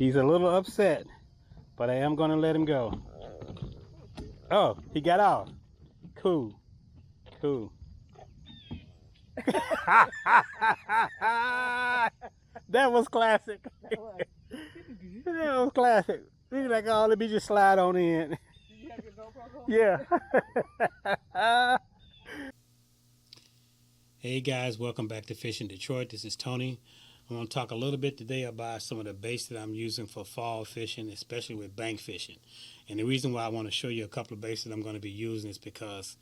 He's a little upset, but I am going to let him go. Oh, he got off. Cool. Cool. That was classic. That was classic. He's like, oh, let me just slide on in. Yeah. Hey guys, welcome back to Fishing Detroit. This is Tony. I want to talk a little bit today about some of the baits that I'm using for fall fishing, especially with bank fishing. And the reason why I want to show you a couple of baits that I'm going to be using is because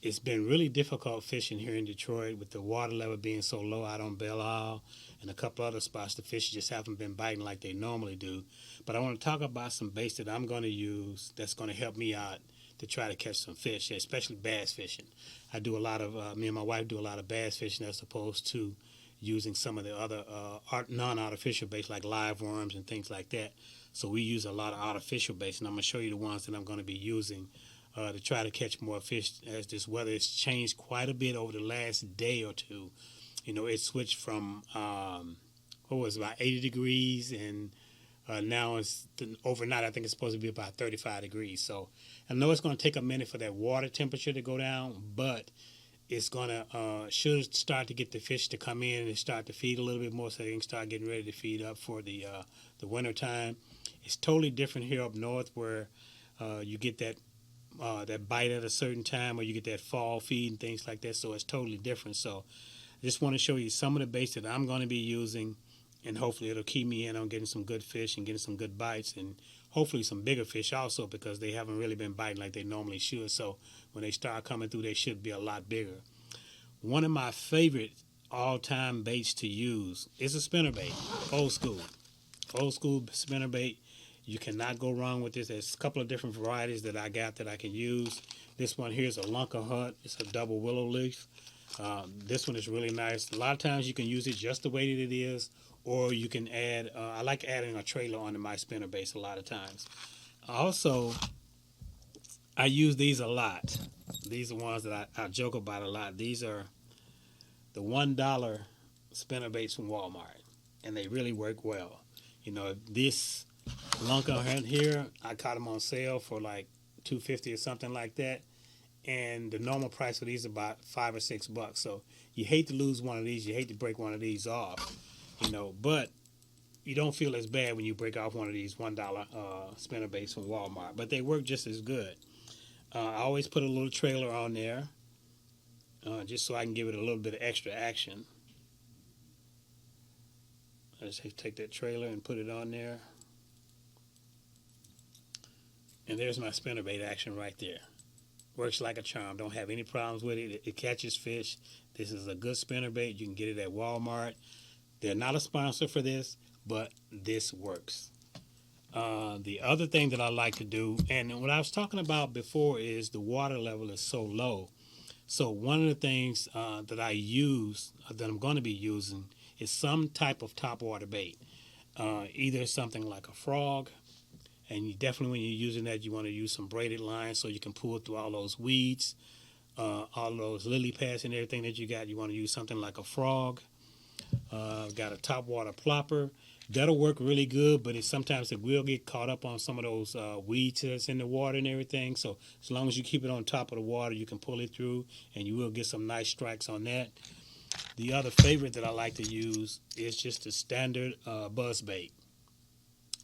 it's been really difficult fishing here in Detroit with the water level being so low out on Belle Isle and a couple other spots. The fish just haven't been biting like they normally do. But I want to talk about some baits that I'm going to use that's going to help me out to try to catch some fish, especially bass fishing. I do a lot of, me and my wife do a lot of bass fishing as opposed to using some of the other non-artificial baits like live worms and things like that. So we use a lot of artificial baits, and I'm going to show you the ones that I'm going to be using to try to catch more fish as this weather has changed quite a bit over the last day or two. You know, it switched from, what was it, about 80 degrees, and now it's overnight, I think it's supposed to be about 35 degrees. So I know it's going to take a minute for that water temperature to go down, but it's going to, should start to get the fish to come in and start to feed a little bit more so they can start getting ready to feed up for the winter time. It's totally different here up north where you get that bite at a certain time, or you get that fall feed and things like that. So it's totally different. So I just want to show you some of the baits that I'm going to be using, and hopefully it'll keep me in on getting some good fish and getting some good bites, and hopefully some bigger fish also, because they haven't really been biting like they normally should. So when they start coming through, they should be a lot bigger. One of my favorite all-time baits to use is a spinnerbait, old school spinnerbait. You cannot go wrong with this. There's a couple of different varieties that I got that I can use. This one here is a Lunker Hunt. It's a double willow leaf. This one is really nice. A lot of times you can use it just the way that it is, or you can add, I like adding a trailer onto my spinner baits a lot of times. Also, I use these a lot. These are ones that I joke about a lot. These are the $1 spinner baits from Walmart, and they really work well. You know, this Lunker Hunt here, I caught them on sale for like $2.50 or something like that, and the normal price for these is about $5 or $6. So you hate to lose one of these, you hate to break one of these off, you know, but you don't feel as bad when you break off one of these $1 spinner baits from Walmart, but they work just as good. I always put a little trailer on there just so I can give it a little bit of extra action. I just take that trailer and put it on there. And there's my spinnerbait action right there. Works like a charm. Don't have any problems with it. It catches fish. This is a good spinnerbait. You can get it at Walmart. They're not a sponsor for this, but this works. The other thing that I like to do, and what I was talking about before, is the water level is so low. So one of the things that I use, that I'm going to be using, is some type of topwater bait. Either something like a frog, and you definitely, when you're using that, you want to use some braided line so you can pull through all those weeds, all those lily pads and everything that you got. You want to use something like a frog. Got a topwater plopper. That'll work really good, but sometimes it will get caught up on some of those weeds that's in the water and everything. So as long as you keep it on top of the water, you can pull it through, and you will get some nice strikes on that. The other favorite that I like to use is just a standard buzz bait.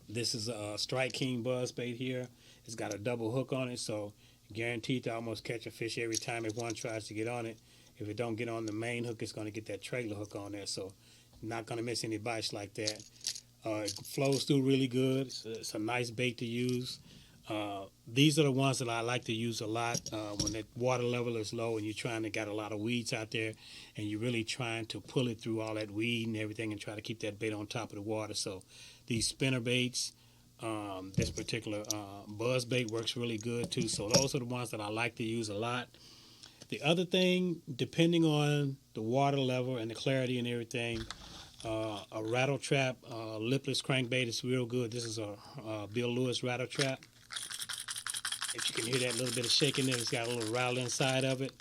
This is a Strike King buzz bait here. It's got a double hook on it, so guaranteed to almost catch a fish every time if one tries to get on it. If it don't get on the main hook, it's going to get that trailer hook on there, so not going to miss any bites like that. It flows through really good. It's a nice bait to use. These are the ones that I like to use a lot when the water level is low and you're trying to get a lot of weeds out there, and you're really trying to pull it through all that weed and everything and try to keep that bait on top of the water. So these spinner baits, this particular buzz bait works really good too. So those are the ones that I like to use a lot. The other thing, depending on the water level and the clarity and everything, a rattle trap, lipless crankbait is real good. This is a Bill Lewis rattle trap. If you can hear that little bit of shaking there, it's got a little rattle inside of it.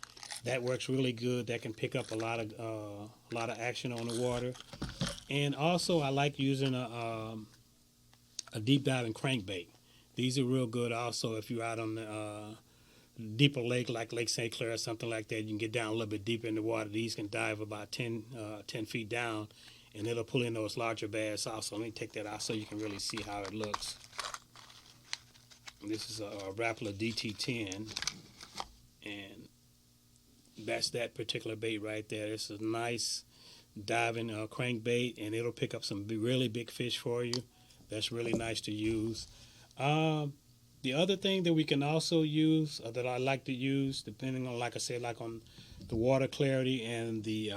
That works really good. That can pick up a lot of action on the water. And also, I like using a a deep diving crankbait. These are real good also if you're out on the deeper lake like Lake St. Clair or something like that. You can get down a little bit deeper in the water. These can dive about 10 feet down, and it'll pull in those larger bass also. Let me take that out so you can really see how it looks. This is a Rapala DT10, and that's that particular bait right there. It's a nice diving crankbait, and it'll pick up some really big fish for you. That's really nice to use. The other thing that we can also use, that I like to use, depending on, like I said, like on the water clarity and the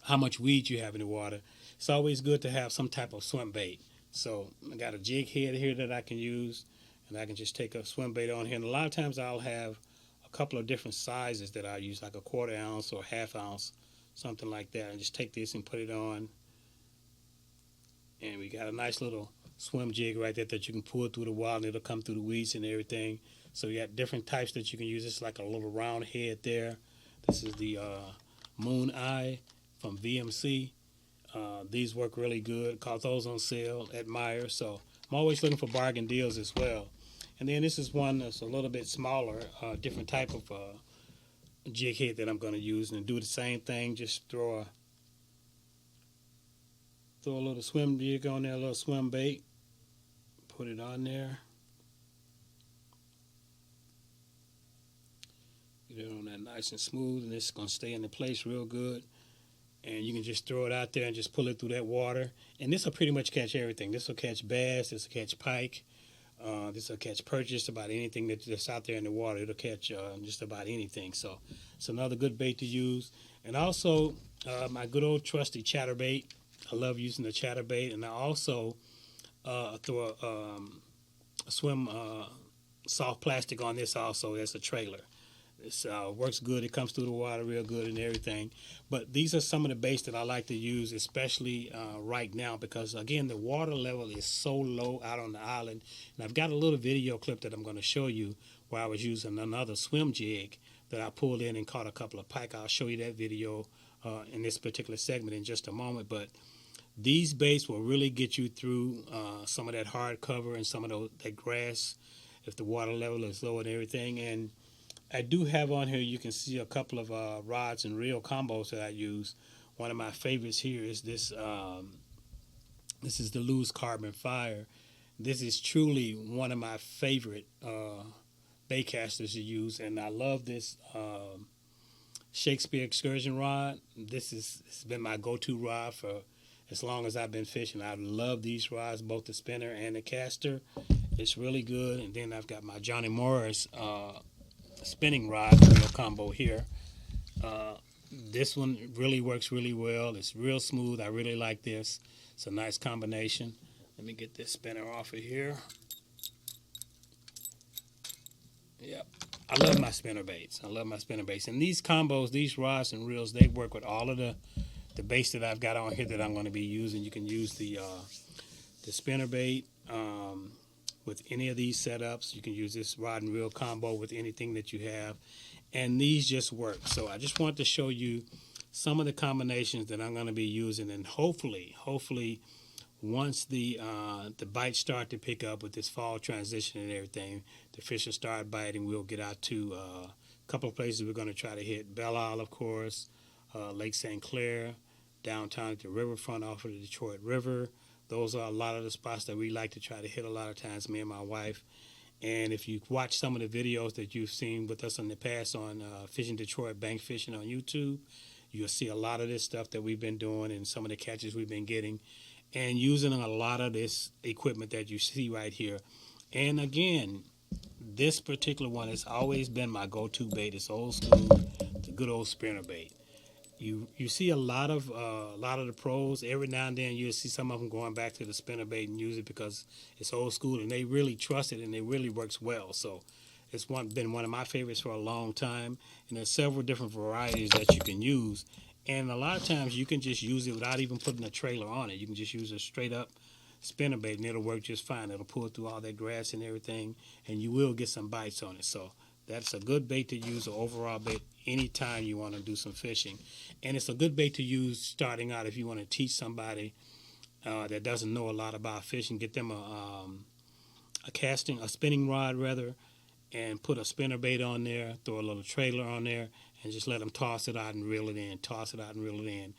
how much weed you have in the water, it's always good to have some type of swim bait. So I got a jig head here that I can use, and I can just take a swim bait on here. And a lot of times I'll have a couple of different sizes that I use, like a 1/4 ounce or 1/2 ounce, something like that. And just take this and put it on, and we got a nice little swim jig right there that you can pull through the water, and it'll come through the weeds and everything. So you got different types that you can use. It's like a little round head there. This is the Moon Eye from VMC. These work really good. Caught those on sale at Meijer. So I'm always looking for bargain deals as well. And then this is one that's a little bit smaller, different type of jig head that I'm going to use, and do the same thing. Just throw a little swim jig on there, a little swim bait. Put it on there. Get it on that nice and smooth, and it's going to stay in the place real good. And you can just throw it out there and just pull it through that water. And this will pretty much catch everything. This will catch bass. This will catch pike. This will catch perch. Just about anything that's out there in the water. It'll catch just about anything. So it's another good bait to use. And also my good old trusty chatterbait. I love using the chatterbait. And I also throw a swim soft plastic on this also as a trailer. This works good. It comes through the water real good and everything. But these are some of the baits that I like to use, especially right now, because, again, the water level is so low out on the island. And I've got a little video clip that I'm going to show you where I was using another swim jig that I pulled in and caught a couple of pike. I'll show you that video in this particular segment in just a moment. But these baits will really get you through some of that hard cover and some of that grass if the water level is low and everything. And I do have on here, you can see a couple of rods and reel combos that I use. One of my favorites here is this. This is the Lew's Carbon Fire. This is truly one of my favorite bait casters to use, and I love this Shakespeare Excursion rod. It's been my go-to rod for as long as I've been fishing. I love these rods, both the spinner and the caster. It's really good. And then I've got my Johnny Morris spinning rod reel combo here. This one really works really well. It's real smooth. I really like this. It's a nice combination. Let me get this spinner off of here. Yep. I love my spinner baits. And these combos, these rods and reels, they work with all of the baits that I've got on here that I'm going to be using. You can use the spinner bait with any of these setups. You can use this rod and reel combo with anything that you have, and these just work. So I just want to show you some of the combinations that I'm going to be using, and hopefully once the bites start to pick up with this fall transition and everything, the fish will start biting. We'll get out to a couple of places we're going to try to hit. Belle Isle, of course, Lake St. Clair, downtown at the riverfront off of the Detroit River. Those are a lot of the spots that we like to try to hit a lot of times, me and my wife. And if you watch some of the videos that you've seen with us in the past on Fishing Detroit Bank Fishing on YouTube, you'll see a lot of this stuff that we've been doing and some of the catches we've been getting and using a lot of this equipment that you see right here. And again, this particular one has always been my go-to bait. It's old school, the good old spinner bait. You see a lot of the pros. Every now and then you'll see some of them going back to the spinner bait and use it because it's old school and they really trust it and it really works well. So it's been one of my favorites for a long time. And there's several different varieties that you can use. And a lot of times you can just use it without even putting a trailer on it. You can just use a straight up spinner bait and it'll work just fine. It'll pull through all that grass and everything, and you will get some bites on it. So that's a good bait to use, an overall bait, anytime you want to do some fishing. And it's a good bait to use starting out if you want to teach somebody that doesn't know a lot about fishing, get them a spinning rod rather, and put a spinner bait on there, throw a little trailer on there, and just let them toss it out and reel it in, toss it out and reel it in.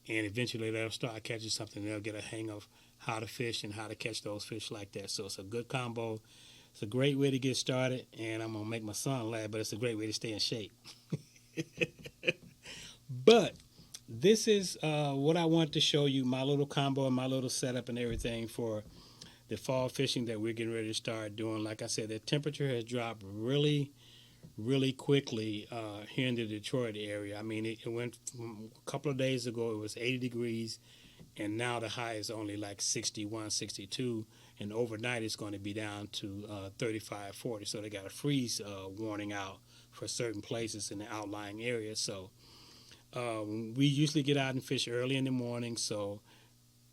And eventually they'll start catching something. They'll get a hang of how to fish and how to catch those fish like that. So it's a good combo. It's a great way to get started, and I'm going to make my son laugh, but it's a great way to stay in shape. But this is what I want to show you, my little combo and my little setup and everything for the fall fishing that we're getting ready to start doing. Like I said, the temperature has dropped really quickly here in the Detroit area. I mean, it went from a couple of days ago, it was 80 degrees, and now the high is only like 61, 62, and overnight it's going to be down to 35, 40. So they got a freeze warning out for certain places in the outlying areas. So we usually get out and fish early in the morning, so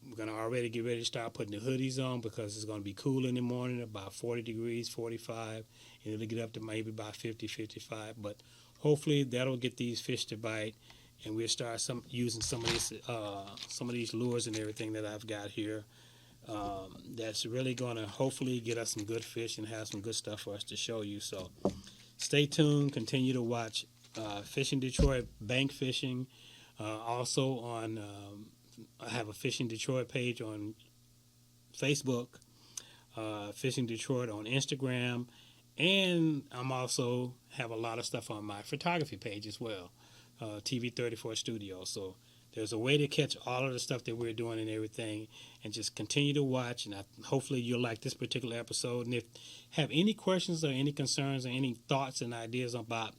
we're going to already get ready to start putting the hoodies on because it's going to be cool in the morning, about 40 degrees, 45, and it'll get up to maybe about 50, 55. But hopefully that'll get these fish to bite, and we'll start using some of these lures and everything that I've got here. That's really going to hopefully get us some good fish and have some good stuff for us to show you. So stay tuned, continue to watch Fishing Detroit, bank fishing. Also on I have a Fishing Detroit page on Facebook, Fishing Detroit on Instagram, and I'm also have a lot of stuff on my photography page as well, TV34 Studio. So there's a way to catch all of the stuff that we're doing and everything, and just continue to watch, and hopefully you'll like this particular episode. And if you have any questions or any concerns or any thoughts and ideas about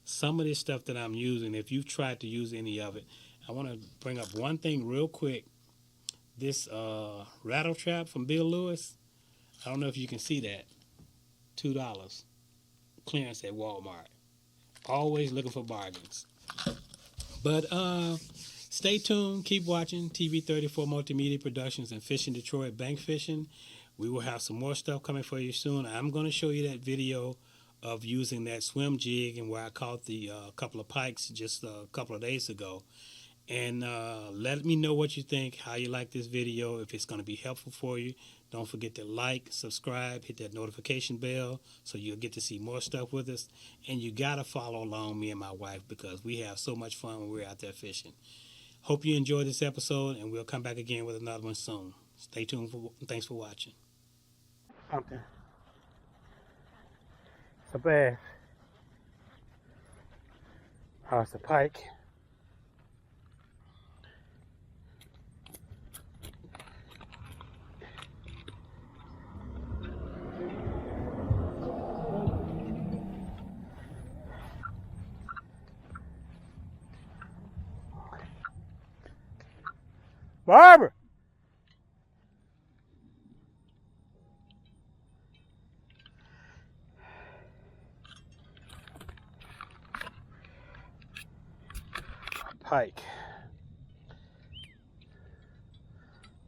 some of this stuff that I'm using, if you've tried to use any of it, I want to bring up one thing real quick. This rattle trap from Bill Lewis, I don't know if you can see that, $2, clearance at Walmart. Always looking for bargains. But stay tuned, keep watching TV34 Multimedia Productions and Fishing Detroit Bank Fishing. We will have some more stuff coming for you soon. I'm going to show you that video of using that swim jig and where I caught the couple of pikes just a couple of days ago. And let me know what you think, how you like this video, if it's going to be helpful for you. Don't forget to like, subscribe, hit that notification bell so you'll get to see more stuff with us. And you got to follow along, me and my wife, because we have so much fun when we're out there fishing. Hope you enjoyed this episode, and we'll come back again with another one soon. Stay tuned. Thanks for watching. Something. It's a bass. Oh, it's a pike. Barbara! Pike.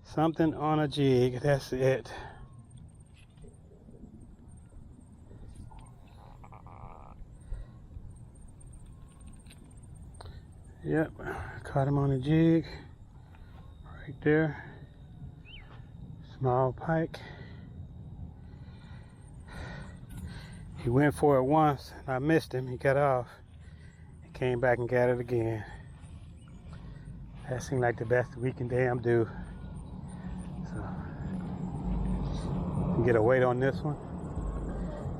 Something on a jig, that's it. Yep, caught him on a jig. Right there. Small pike. He went for it once and I missed him. He got off. He came back and got it again. That seemed like the best we can damn do. So get a weight on this one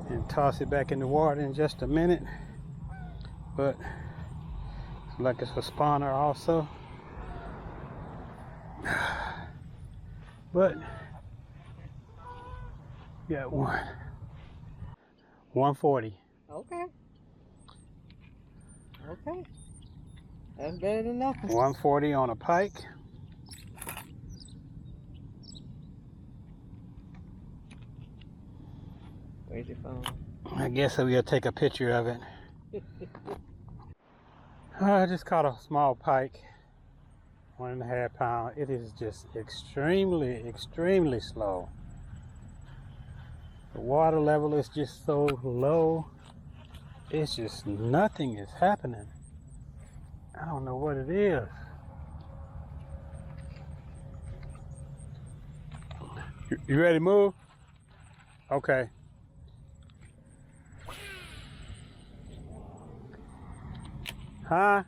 and toss it back in the water in just a minute. But it's like it's a spawner also. But got one. 140. Okay. Okay. That's better than nothing. 140 on a pike. Where's your phone? I guess we'll take a picture of it. I just caught a small pike. 1.5 pound. It is just extremely slow. The water level is just so low. It's just nothing is happening. I don't know what it is. You ready to move? Okay. Huh?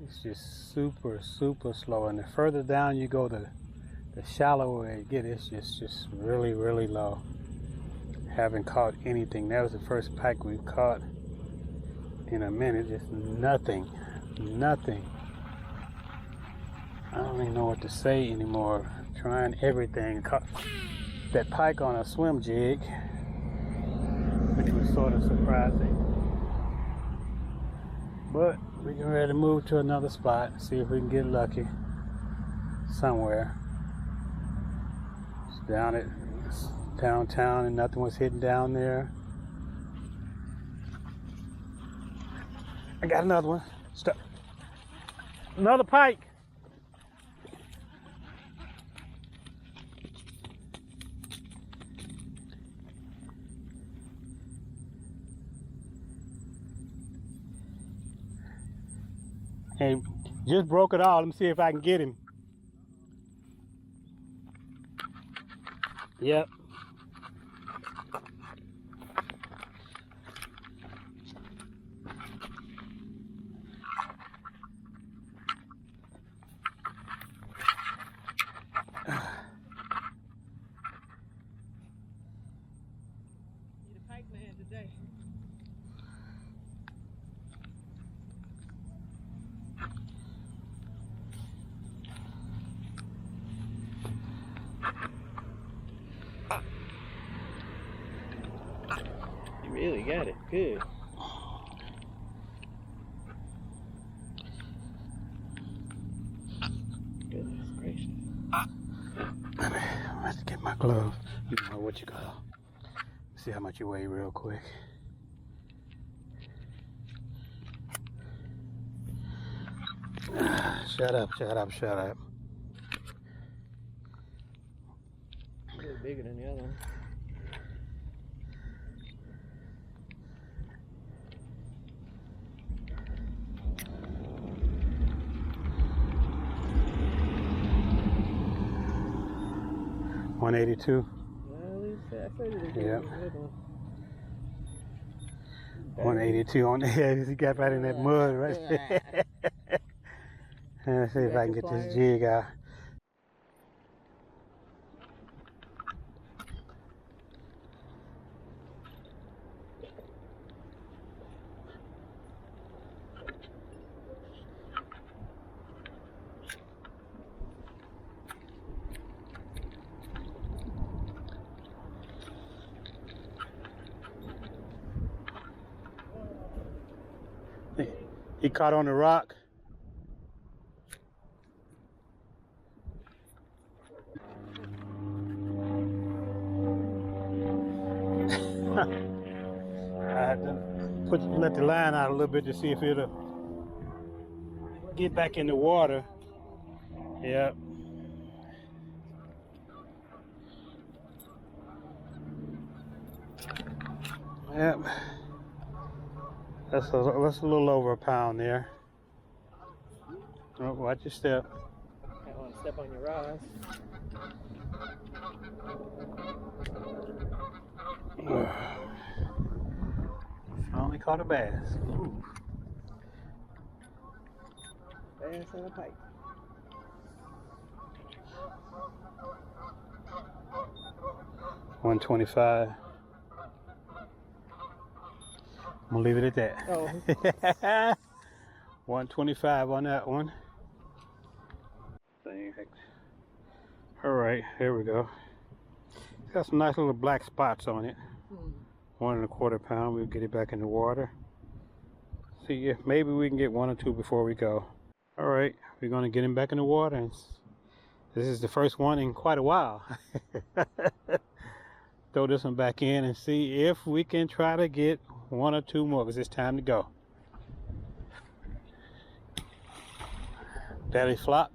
It's just super, super slow. And the further down you go, the shallower it gets. It's just really, really low. Haven't caught anything. That was the first pike we've caught in a minute. Just nothing. Nothing. I don't even know what to say anymore. Trying everything. Caught that pike on a swim jig, which was sort of surprising. But we're getting ready to move to another spot, see if we can get lucky somewhere. It's down at downtown and nothing was hidden down there. I got another one. Stop. Another pike. Hey, just broke it all. Let me see if I can get him. Yep. You're the pike man today. You really got it. Good. Goodness gracious. Let's get my glove. You know what you got. See how much you weigh real quick. Shut up, shut up, shut up. A little bigger than the other one. $182. Well, I said it was Yep. a good one. 182 on the head. He got right in that mud, right? Let's see if I can get this jig out. He caught on the rock. I had to let the line out a little bit to see if it'll get back in the water. Yep. Yep. That's a little over a pound there. Oh, watch your step. Don't want to step on your rods. Only caught a bass. Ooh. Bass and a pike. $125. I'm gonna leave it at that. Oh. $125 on that one. All right, here we go. It's got some nice little black spots on it. 1 1/4 pound. We'll get it back in the water. See if maybe we can get 1 or 2 before we go. All right, we're gonna get him back in the water. And this is the first one in quite a while. Throw this one back in and see if we can try to get 1 or 2 more, because it's time to go. Belly flop.